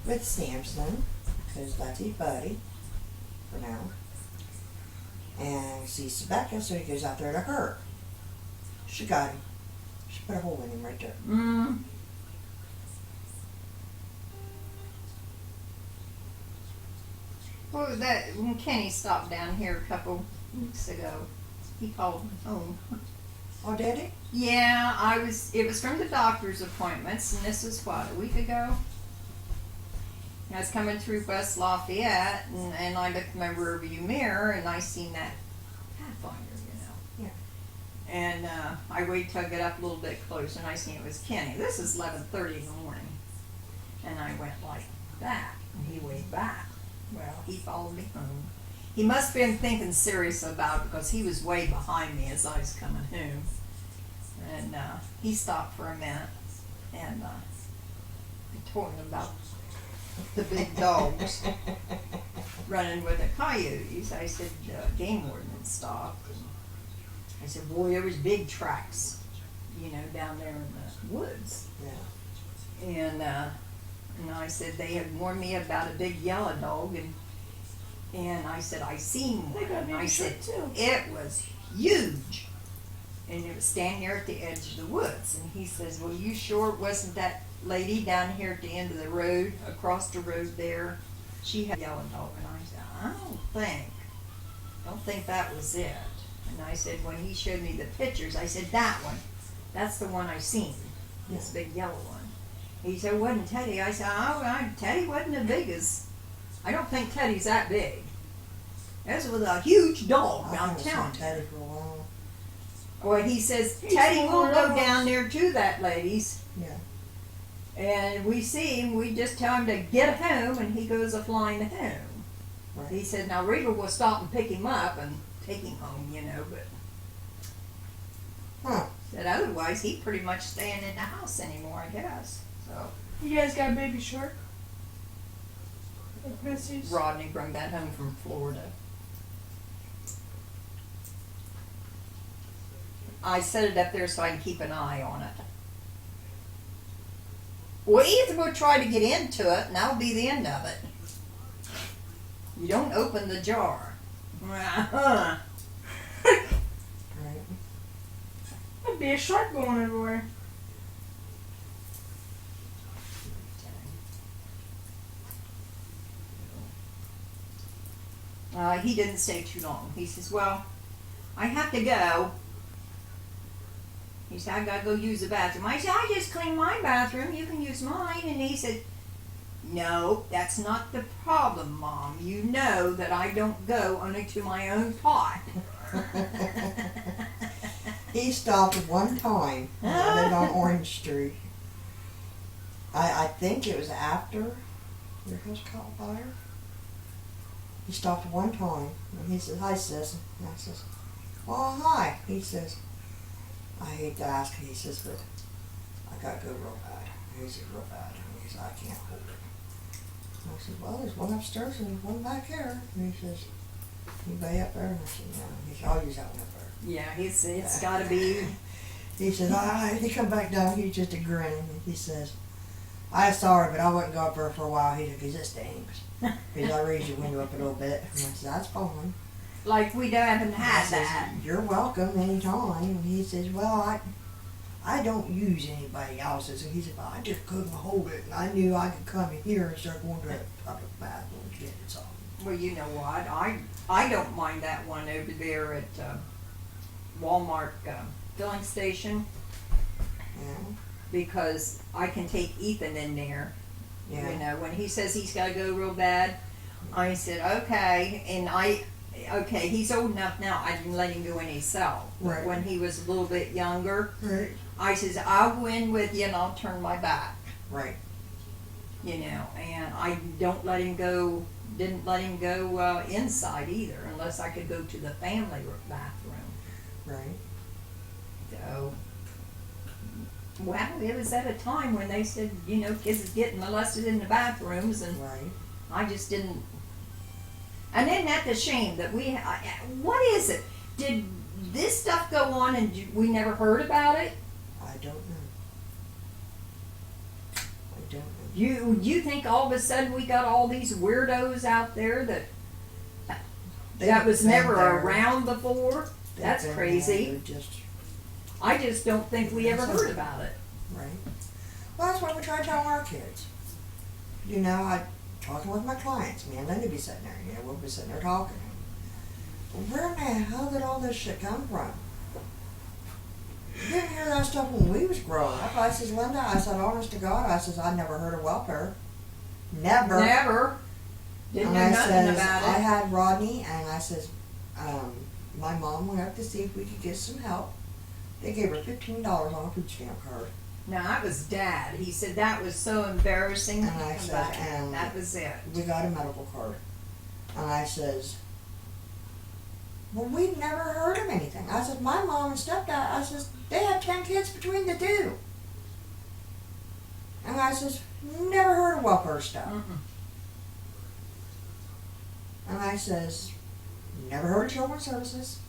with Samson, because that's his buddy, for now, and sees Rebecca, so he goes out there to her. She got him. She put a hole in him right there. Well, that when Kenny stopped down here a couple weeks ago, he called me home. Oh, did he? Yeah, it was from the doctor's appointments, and this was what, a week ago? I was coming through West Lafayette, and I looked in my rearview mirror, and I seen that Pathfinder, you know. Yeah. And I waited till I got up a little bit closer, and I seen it was Kenny. This is 11:30 in the morning. And I went like that, and he waved back. Well, he followed me home. He must have been thinking serious about it, because he was way behind me as I was coming home. And he stopped for a minute, and I told him about the big dogs running with the coyotes. I said, game warden had stopped. And I said, boy, there was big tracks, you know, down there in the woods. Yeah. And I said, they had warned me about a big yellow dog, and I said, I seen one. And I said, it was huge. And it was standing there at the edge of the woods. And he says, well, you sure it wasn't that lady down here at the end of the road, across the road there? She had a yellow dog. And I said, I don't think that was it. And I said, when he showed me the pictures, I said, that one, that's the one I seen, this big yellow one. He said, wasn't Teddy? I said, Teddy wasn't as big as, I don't think Teddy's that big. This was a huge dog, I'm telling you. Teddy for a while. Well, he says, Teddy will go down there to that lady's. Yeah. And we see him, we just tell him to get home, and he goes a-flying home. Right. He said, now Rita will stop and pick him up and take him home, you know, but Huh. said otherwise he'd pretty much staying in the house anymore, I guess. So You guys got a baby shark? Like Missy's? Rodney brought that home from Florida. I set it up there so I can keep an eye on it. Well, Ethan will try to get into it, and that'll be the end of it. You don't open the jar. Right. There'd be a shark going everywhere. He didn't stay too long. He says, well, I have to go. He said, I gotta go use the bathroom. I said, I just cleaned my bathroom. You can use mine. And he said, no, that's not the problem, Mom. You know that I don't go only to my own pot. He stopped one time when I lived on Orange Street. I think it was after your house caught fire. He stopped one time and he said, hi, sis. And I says, oh, hi. He says, I hate to ask, he says, but I gotta go real bad. He said, real bad. And he said, I can't hold it. And I said, well, there's one upstairs and one back here. And he says, anybody up there? And I said, no. He said, I'll use that one up there. Yeah, it's gotta be. He said, he come back down, he's just a grinning. And he says, I'm sorry, but I wouldn't go up there for a while. He said, because it stinks. He said, I'll raise your window up a little bit. And I said, that's fine. Like we haven't had He says, that. you're welcome anytime. And he says, well, I don't use anybody else's. And he said, well, I just couldn't hold it. And I knew I could come in here and start going to the public bathroom and get it something. Well, you know what? I don't mind that one over there at Walmart filling station, Yeah. because I can take Ethan in there. Yeah. You know, when he says he's got to go real bad, I said, okay. And okay, he's old enough now, I didn't let him go in himself. Right. When he was a little bit younger, Right. I says, I'll go in with you and I'll turn my back. Right. You know, and I didn't let him go inside either, unless I could go to the family bathroom. Right. So, well, it was at a time when they said, you know, kids is getting molested in the bathrooms, and Right. I just didn't. And isn't that the shame that what is it? Did this stuff go on and we never heard about it? I don't know. I don't know. You think all of a sudden we got all these weirdos out there that was They've never been there. around before? They've That's been crazy. there, they're just I just don't think we ever heard about it. right. Well, that's what we try to tell our kids. You know, I talking with my clients. Me and Linda be sitting there, you know, we'll be sitting there talking. Where in the hell did all this shit come from? You didn't hear that stuff when we was growing up. I says, Linda, I said, honest to God, I says, I never heard of welfare. Never. Never. Didn't know And I nothing says, about I it. had Rodney, and I says, my mom went up to see if we could get some help. They gave her $15 on a food stamp card. No, that was Dad. He said that was so embarrassing. And I said, but and that was it. we got a medical card. And I says, well, we'd never heard of anything. I said, my mom and stepdad, I says, they had 10 kids between the two. And I says, never heard of welfare stuff. Mm-mm. And I says, never heard of children's services.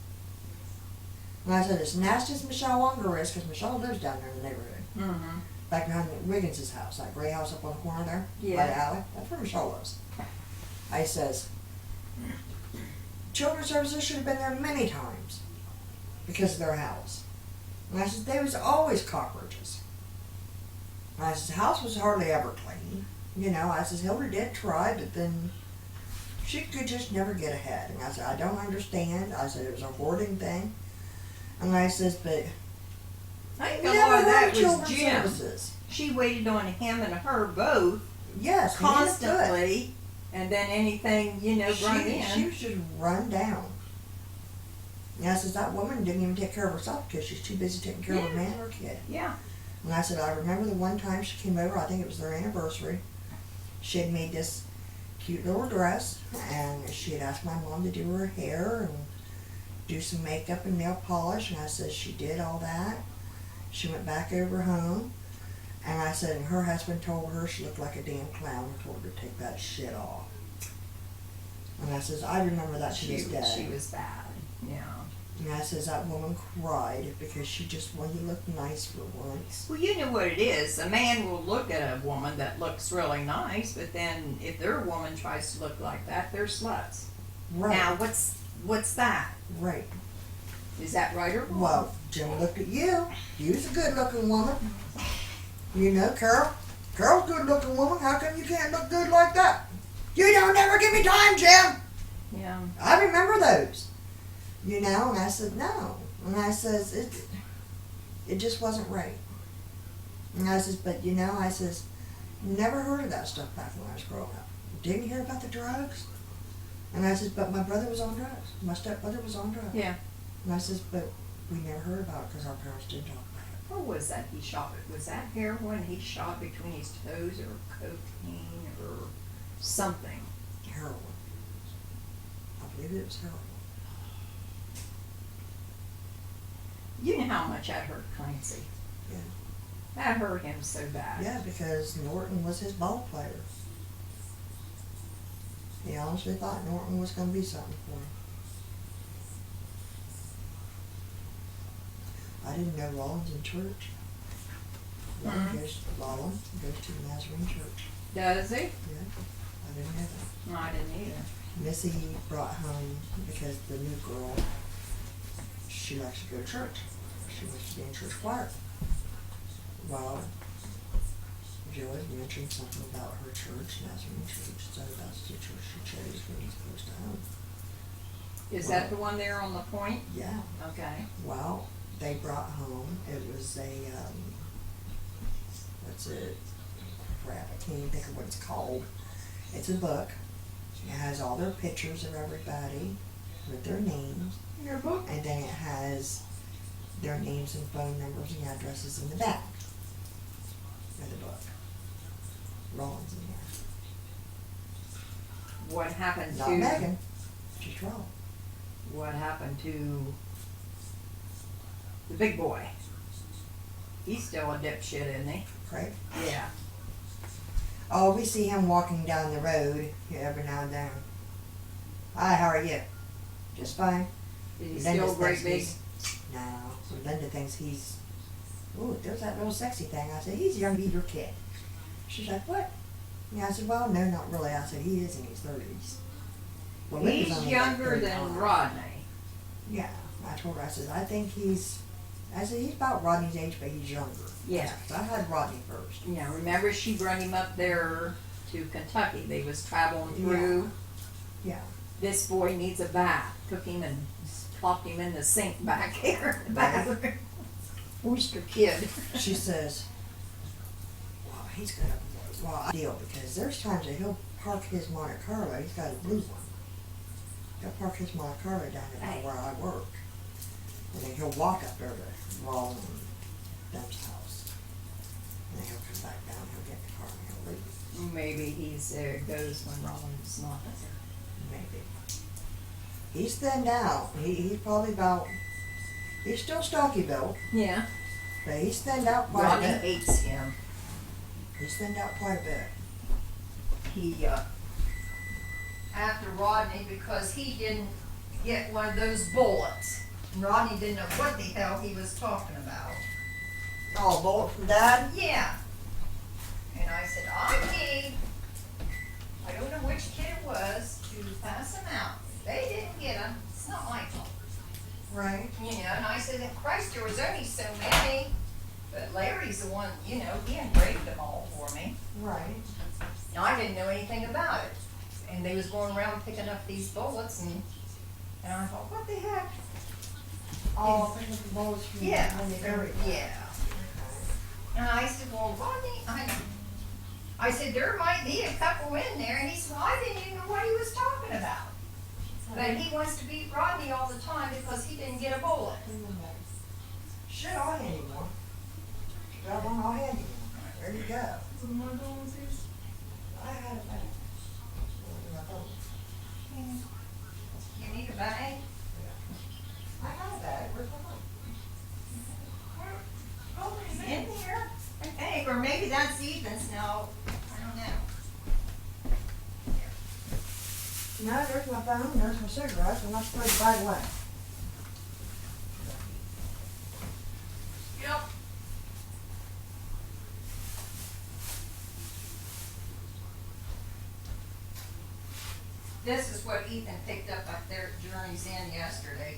And I said, as nasty as Michelle Unger is, because Michelle lives down there in the neighborhood. Mm-hmm. Back behind Wiggins' house, that gray house up on the corner there, by Yeah. the alley. That's where Michelle lives. I says, children's services should have been there many times because of their house. And I said, there was always cockroaches. And I said, the house was hardly ever clean. You know, I says, Hilda did try, but then she could just never get ahead. And I said, I don't understand. I said, it was a hoarding thing. And I says, but I think a never lot of that heard was children's Jim. services. She waited on him and her both Yes, he was good. constantly, and then anything, you know, brought She in. was just run down. And I says, that woman didn't even take care of herself because she's too busy taking care of a man or a kid. Yeah. And I said, I remember the one time she came over, I think it was their anniversary. She had made this cute little dress, and she had asked my mom to do her hair and do some makeup and nail polish, and I said she did all that. She went back over home, and I said, and her husband told her she looked like a damn clown and told her to take that shit off. And I says, I remember that to this day. She was bad. Yeah. And I says, that woman cried because she just wanted to look nice for once. Well, you know what it is. A man will look at a woman that looks really nice, but then if their woman tries to look like that, they're sluts. Right. Now, what's that? Right. Is that right or wrong? Well, Jim looked at you. You's a good-looking woman. You know, Carol. Carol's a good-looking woman. How come you can't look good like that? You don't ever give me time, Jim. Yeah. I remember those. You know, and I said, no. And I says, it just wasn't right. And I says, but you know, I says, never heard of that stuff back when I was growing up. Didn't hear about the drugs. And I says, but my brother was on drugs. My stepbrother was on drugs. Yeah. And I says, but we never heard about it because our parents didn't talk about it. What was that he shot? Was that heroin he shot between his toes or cocaine or something? Heroin. I believe it was heroin. You know how much that hurt Clancy. Yeah. That hurt him so bad. Yeah, because Norton was his ball player. He honestly thought Norton was going to be something for him. I didn't know Rollins in church. Mhm. Rollins goes to the Nazarene church. Does he? Yeah, I didn't know that. No, I didn't either. Missy brought home, because the new girl, she likes to go to church. She wants to be in church choir. Well, Joy mentioned something about her church, Nazarene Church, so that's the church she chose when he's close to home. Is that the one there on the point? Yeah. Okay. Well, they brought home, it was a, what's it, crap, I can't even think of what it's called. It's a book. It has all their pictures of everybody with their names. Your book? And then it has their names and phone numbers and addresses in the back of the book. Rollins in there. What happened Not to Megan, just Rollins. What happened to the big boy? He's still a dipshit, isn't he? Craig? Yeah. Oh, we see him walking down the road every now and then. Hi, how are you? Just fine. Is he Linda still great thinks big? he's- No. Linda thinks he's, ooh, there's that little sexy thing. I said, he's young to be your kid. She's like, what? Yeah, I said, well, no, not really. I said, he is in his 30s. Well, Linda's He's only younger like than 35. Rodney. Yeah, I told her, I said, I said, he's about Rodney's age, but he's younger. Yeah. I had Rodney first. Yeah, remember she brought him up there to Kentucky. They was traveling through. Yeah. This boy needs a bath. Took him and plopped him in the sink back here in the bathroom. Oyster kid. She says, well, he's got a deal because there's times that he'll park his Monte Carlo. He's got a blue one. He'll park his Monte Carlo down there where I work. And then he'll walk up there to Rollin and Ben's house. And then he'll come back down, he'll get in the car and he'll leave. Maybe he's goes when Rollins not there. Maybe. He's thinned out. He's probably about, he's still stocky built, Yeah. but he's thinned out quite Rodney a bit. hates him. He's thinned out quite a bit. He after Rodney because he didn't get one of those bullets. Rodney didn't know what the hell he was talking about. Oh, bullet from Dad? Yeah. And I said, I need, I don't know which kid it was, to pass them out. If they didn't get them, it's not my fault. Right. You know, and I said, Christ, there was only so many. But Larry's the one, you know, he engraved them all for me. Right. And I didn't know anything about it. And they was going around picking up these bullets and I thought, what the heck? Oh, think of the bullets from Yeah, when they buried them. yeah. And I said, well, Rodney, I said, there might be a couple in there. And he said, well, I didn't even know what he was talking about. But he wants to beat Rodney all the time because he didn't get a bullet. Sure, I'll hand you one. Grab one, I'll hand you one. There you go. I had it back. You need a bag? I had a bag. Where's my phone? Oh, it's in here. I think, or maybe that's Ethan's. No, I don't know. No, there's my phone, there's my cigarettes, and let's throw the bag away. Yep. This is what Ethan picked up there at Journey's End yesterday.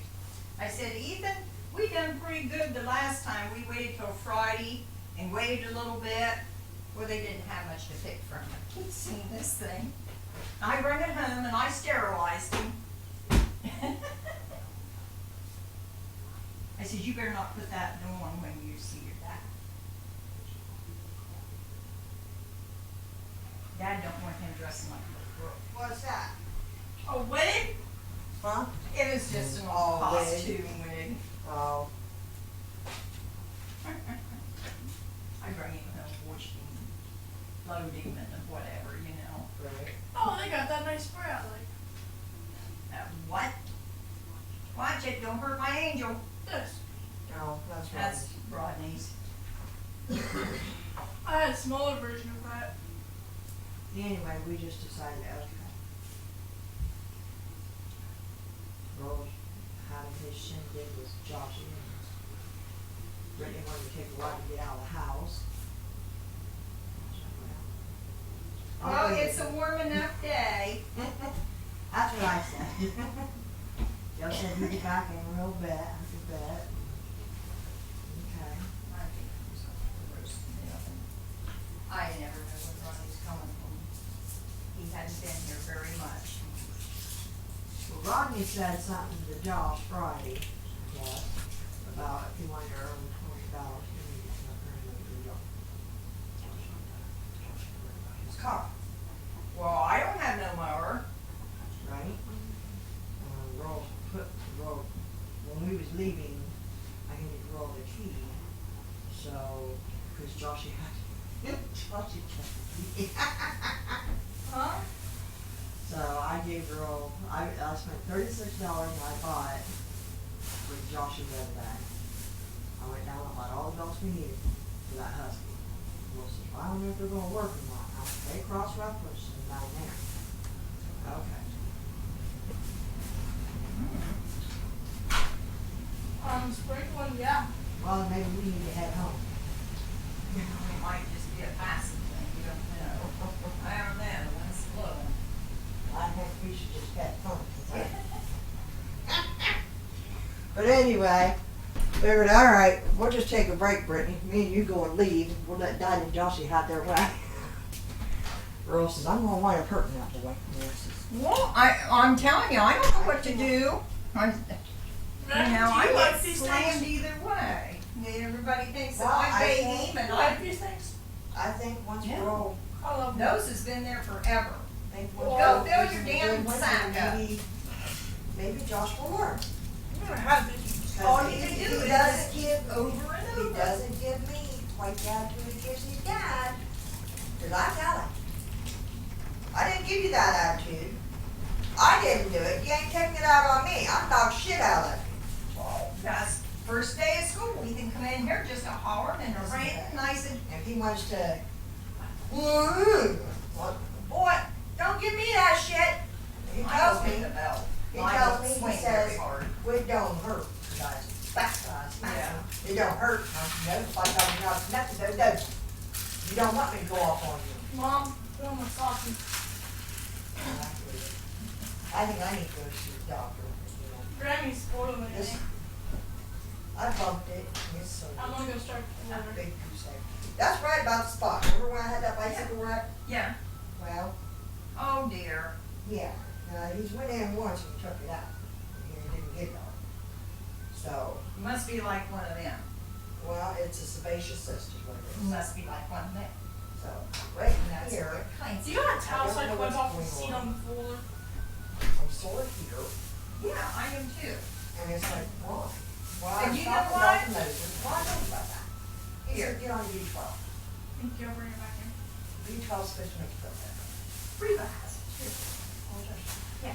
I said, Ethan, we done pretty good the last time. We waited till Friday and waited a little bit. Well, they didn't have much to pick from. I keep seeing this thing. I bring it home and I sterilized him. I said, you better not put that on when you see your dad. Dad don't want him dressing like a little girl. What's that? A wig? Huh? It was just an Oh, old wig. costume wig. Oh. I bring him home, wash him, load him and whatever, you know. Right. Oh, they got that nice spray out like What? Watch it, don't hurt my angel. this. Oh, that's right. That's Rodney's. I had a smaller version of that. Anyway, we just decided, okay. Rose having his shindig with Joshy and Brittany wanted to take a while to get out of the house. Well, it's a warm enough day. That's what I said. Joe said he'd be back in a little bit, after bed. Okay. I never know when Ronnie's coming home. He hadn't been here very much. Well, Rodney said something to Josh Friday, I guess, about if he wanted to earn $20, he needed to earn his car, Well, I don't have no mower. right? Roll, when we was leaving, I handed Roll the key, so, because Joshy had, Joshy kept the key. Huh? So I gave Roll, I spent $36 and I bought with Joshy's other bag. I went down and bought all the belts we needed for that husky. Will says, well, I don't know if they're gonna work or not. I said, they cross-reference them down there. Okay. Sprinkling, yeah. Well, then maybe we need to head home. It might just be a passing thing, you don't know. I don't know, the wind's blowing. I think we should just head home. But anyway, figured, all right, we'll just take a break, Brittany. Me and you go and leave. We'll let Dad and Joshy have their way. Earl says, I'm gonna wind up hurting that boy. And I says, Well, I'm telling you, I don't know what to do. I get slammed either way. Everybody thinks that I baby him, and Like these things. I think once Yeah. we're all, I love them. Nose has been there forever. I think Go once we're fill all your good damn ones, sack then up. maybe Josh will learn. I've never had this. All you can He do is doesn't just give over and He over. doesn't give me like the attitude he gives his dad. Cause I tell him, I didn't give you that attitude. I didn't do it. You ain't taking it out on me. I knocked shit out of you. Well, that's first day of school. He can come in here just a hollering and a ranting, and I said, If he wants to, well, boy, don't give me that shit. he I tells opened me, the belt. he I tells don't me, he swing very says, hard. well, it don't hurt. Guys, smack, Yeah. It don't hurt. No, if I tell you not nothing, it doesn't. You don't want me to go off on you. Mom, put on my sausage. I think I need to go see the doctor, you know. Grammy's spoiling it. This, I bumped it, and it's so I'm gonna go start the big water. goose egg. That's right about the spot. Remember when I had that bicycle wreck? Yeah. Well, Oh dear. yeah. He's went in once and took it out. He didn't get it all. So, You must be like one of them. well, it's a sebaceous cyst is what it You is. must be like one of them. So, right That's here, what kind. Do you got a towel so I I can don't wipe know off the what's seat going on the floor? I'm sore here, Yeah, I am too. and it's like, why? Well, And I you stopped know the what? doctor Moses. Well, I know about that. He Here. said, get on your B12. Thank you, I'll bring it back in. B12 is supposed to make you feel better. Pretty fast. Yeah.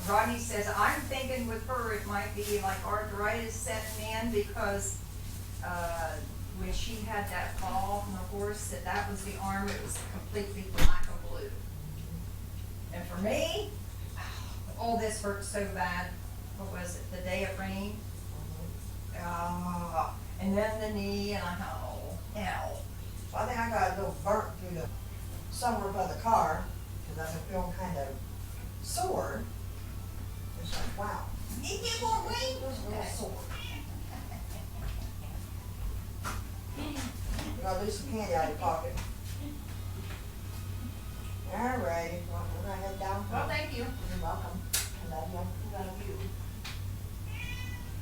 Rodney says, I'm thinking with her, it might be like arthritis setting in because, when she had that fall from the horse, that was the arm, it was completely black and blue. And for me, all this hurt so bad. What was it, the day of rain? And then the knee, and I thought, oh, hell. So I think I got a little burnt through the sunroof of the car, because I've been feeling kind of sore. It's like, wow. You get more weight? It was a little sore. You gotta lose some candy out of your pocket. Alrighty, well, we're gonna head down. Well, thank you. You're welcome. I love you. Love you.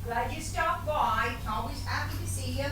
Glad you stopped by. Always happy to see you.